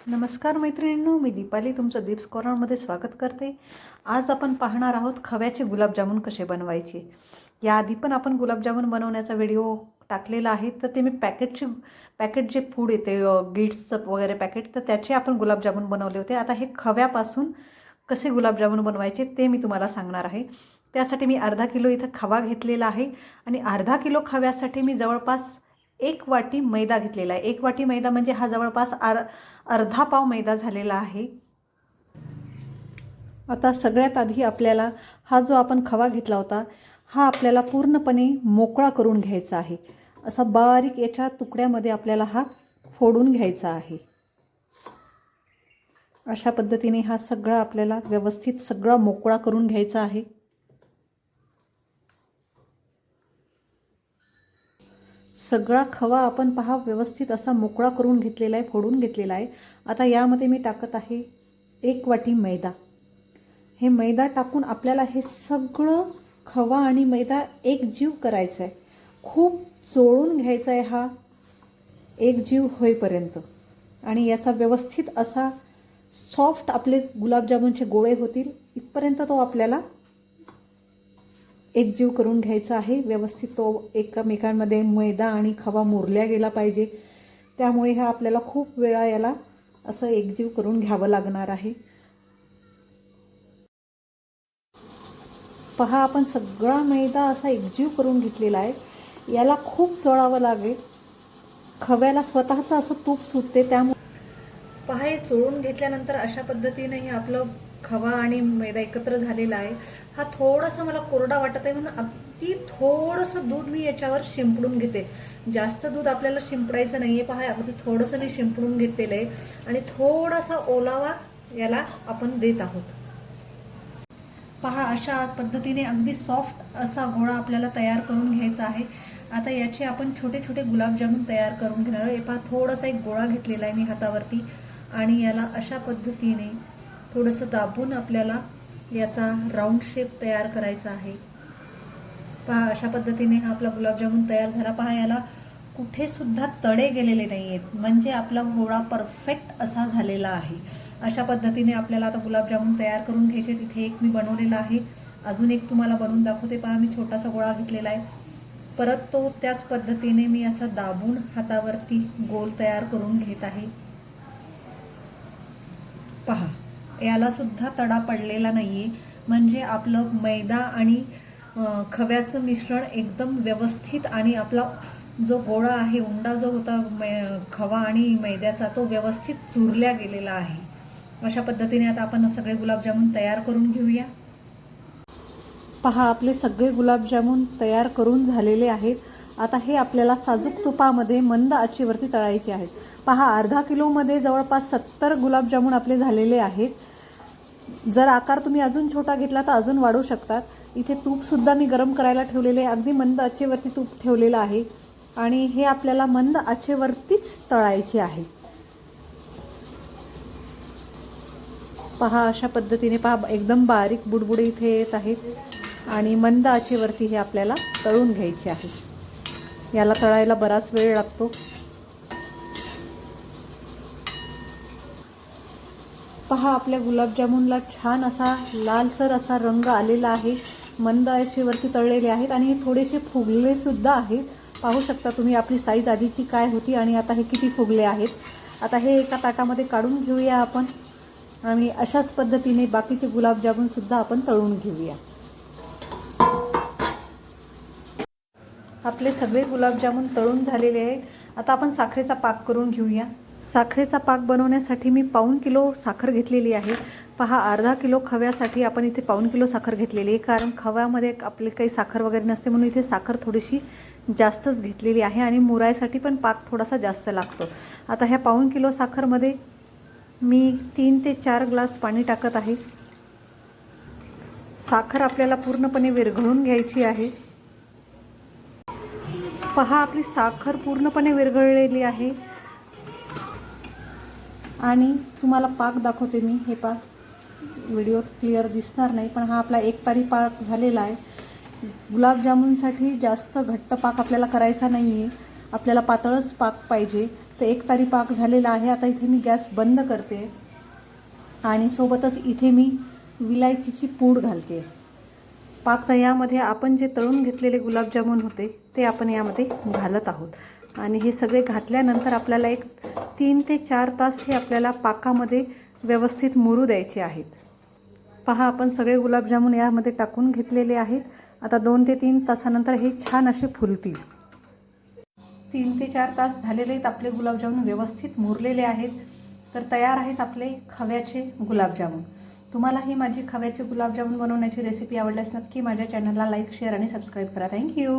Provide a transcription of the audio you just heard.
नमस्कार मैत्रिणींनो, मी दीपाली तुमचं दीप्स कॉर्नरमध्ये स्वागत करते। आज आपण पाहणार आहोत खव्याचे गुलाबजामुन कसे बनवायचे। याआधी पण आपण गुलाबजामुन बनवण्याचा व्हिडिओ टाकलेला आहे, तर ते मी पॅकेट जे फूड येते गिट्सचं वगैरे पॅकेट, तर त्याचे आपण गुलाबजामुन बनवले होते। आता हे खव्यापासून कसे गुलाबजामुन बनवायचे ते मी तुम्हाला सांगणार आहे। त्यासाठी मी अर्धा किलो इथं खवा घेतलेला आहे आणि अर्धा किलो खव्यासाठी मी जवळपास 1 वाटी मैदा घेतलेला आहे। 1 वाटी मैदा म्हणजे हा जवळपास अर्धा पाव मैदा झालेला आहे। आता सगळ्यात आधी आपल्याला हा जो आपण खवा घेतला होता हा आपल्याला पूर्णपणे मोकळा करून घ्यायचा आहे। असा बारीक याच्या तुकड्यामध्ये आपल्याला हा फोडून घ्यायचा आहे। अशा पद्धतीने हा सगळा आपल्याला व्यवस्थित सगळा मोकळा करून घ्यायचा आहे। सगळा खवा आपण पहा व्यवस्थित असा मोकळा करून घेतलेला आहे, फोडून घेतलेला आहे। आता यामध्ये मी टाकत आहे 1 वाटी मैदा। हे मैदा टाकून आपल्याला हे सगळं खवा आणि मैदा एकजीव करायचा आहे, खूप चोळून घ्यायचा आहे हा एकजीव होईपर्यंत। आणि याचा व्यवस्थित असा सॉफ्ट आपले गुलाबजामुनचे गोळे होतील इथपर्यंत तो आपल्याला एकजीव करून घ्यायचा आहे। व्यवस्थित तो एकमेकांमध्ये मैदा आणि खवा मुरल्या गेला पाहिजे, त्यामुळे हा आपल्याला खूप वेळा याला असं एकजीव करून घ्यावं लागणार आहे। पहा आपण सगळा मैदा असा एकजीव करून घेतलेला आहे। याला खूप चोळावं लागेल, खव्याला स्वतःचं असं तूप सुटते, त्यामुळे पहा हे चोळून घेतल्यानंतर अशा पद्धतीने हे आपलं खवा आणि मैदा एकत्र झालेला आहे। हा थोडासा मला कोरडा वाटत आहे म्हणून अगदी थोडंसं दूध मी याच्यावर शिंपडून घेते। जास्त दूध आपल्याला शिंपडायचं नाही आहे। पहा अगदी थोडंसं मी शिंपडून घेतलेलं आहे आणि थोडासा ओलावा याला आपण देत आहोत। पहा अशा पद्धतीने अगदी सॉफ्ट असा गोळा आपल्याला तयार करून घ्यायचा आहे। आता याचे आपण छोटे छोटे गुलाबजामुन तयार करून घेणार आहोत। पहा थोडासा एक गोळा घेतलेला आहे मी हातावरती आणि याला अशा पद्धतीने थोडंसं दाबून आपल्याला याचा राऊंड शेप तयार करायचा आहे। पहा अशा पद्धतीने हा आपला गुलाबजामुन तयार झाला। पहा याला कुठे सुद्धा तडे गेलेले नाही आहेत, म्हणजे आपला गोळा परफेक्ट असा झालेला आहे। अशा पद्धतीने आपल्याला आता गुलाबजामुन तयार करून घ्यायचे। तिथे एक मी बनवलेला आहे, अजून एक तुम्हाला बनवून दाखवते। पहा मी छोटासा गोळा घेतलेला आहे, परत तो त्याच पद्धतीने मी असा दाबून हातावरती गोल तयार करून घेत आहे। पहा याला सुद्धा तडा पडलेला नाहीये, म्हणजे आपलं मैदा आणि खव्याचं मिश्रण एकदम व्यवस्थित आणि आपला जो गोळा आहे उंडा जो होता खवा आणि मैद्याचा तो व्यवस्थित चुरल्या गेलेला आहे। अशा पद्धतीने आता आपण सगळे गुलाबजामुन तयार करून घेऊया। पहा आपले सगळे गुलाबजामुन तयार करून झालेले आहेत। आता हे आपल्याला साजूक तुपामध्ये मंद आचेवरती तळायचे आहेत। पहा अर्धा किलोमध्ये जवळपास 70 गुलाबजामुन आपले झालेले आहेत। जर आकार तुम्ही अजून छोटा घेतला तर अजून वाढवू शकतात। इथे तूपसुद्धा मी गरम करायला ठेवलेले आहे, अगदी मंद आचेवरती तूप ठेवलेलं आहे आणि हे आपल्याला मंद आचेवरतीच तळायचे आहे। पहा अशा पद्धतीने पहा एकदम बारीक बुडबुडे इथे येत आहेत आणि मंद आचेवरती हे आपल्याला तळून घ्यायचे आहे। याला तळायला बराच वेळ लागतो। पहा आपल्या गुलाबजामुनला छान असा लालसर असा रंग आलेला आहे। मंद आचेवरती तळलेले आहेत आणि हे थोडेसे फुगले सुद्धा आहेत। पाहू शकता तुम्ही आपली साईज आधीची काय होती आणि आता हे किती फुगले आहेत। आता हे एका ताटामध्ये काढून घेऊया आपण आणि अशाच पद्धतीने बाकीचे गुलाबजामुन सुद्धा आपण तळून घेऊया। आपले सगळे गुलाबजामुन तळून झालेले आहेत। आता आपण साखरेचा पाक करून घेऊया। साखरेचा पाक बनवण्यासाठी मी पाऊण किलो साखर घेतलेली आहे। पहा अर्धा किलो खव्यासाठी आपण इथे पाऊण किलो साखर घेतलेली आहे, कारण खव्यामध्ये आपले काही साखर वगैरे नसते म्हणून इथे साखर थोडीशी जास्तच घेतलेली आहे आणि मुरायसाठी पण पाक थोडासा जास्त लागतो। आता ह्या पाऊण किलो साखरमध्ये मी 3 ते 4 ग्लास पाणी टाकत आहे। साखर आपल्याला पूर्णपणे विरघळून घ्यायची आहे। पहा आपली साखर पूर्णपणे विरघळलेली आहे आणि तुम्हाला पाक दाखवते मी। हे पाक व्हिडिओत क्लिअर दिसणार नाही, पण हा आपला एकतारी पाक झालेला आहे। गुलाबजामुनसाठी जास्त घट्ट पाक आपल्याला करायचा नाही आहे, आपल्याला पातळच पाक पाहिजे। तर एक तारी पाक झालेला आहे. आता इथे मी गॅस बंद करते आणि सोबतच इथे मी विलायचीची पूड घालते. पाक तर यामध्ये आपण जे तळून घेतलेले गुलाबजामुन होते ते आपण यामध्ये घालत आहोत आणि हे सगळे घातल्यानंतर आपल्याला एक 3 ते 4 तास हे आपल्याला पाकामध्ये व्यवस्थित मुरू द्यायचे आहेत. पहा, आपण सगळे गुलाबजामुन यामध्ये टाकून घेतलेले आहेत. आता 2 ते 3 तासानंतर हे छान असे फुलतील. 3 ते 4 तास झालेले आहेत. आपले गुलाबजामुन व्यवस्थित मुरलेले आहेत. तर तयार आहेत आपले खव्याचे गुलाबजामुन. तुम्हाला ही माझी खव्याचे गुलाबजामुन बनवण्याची रेसिपी आवडल्यास नक्की माझ्या चॅनलला लाईक, शेअर आणि सबस्क्राईब करा. थँक्यू.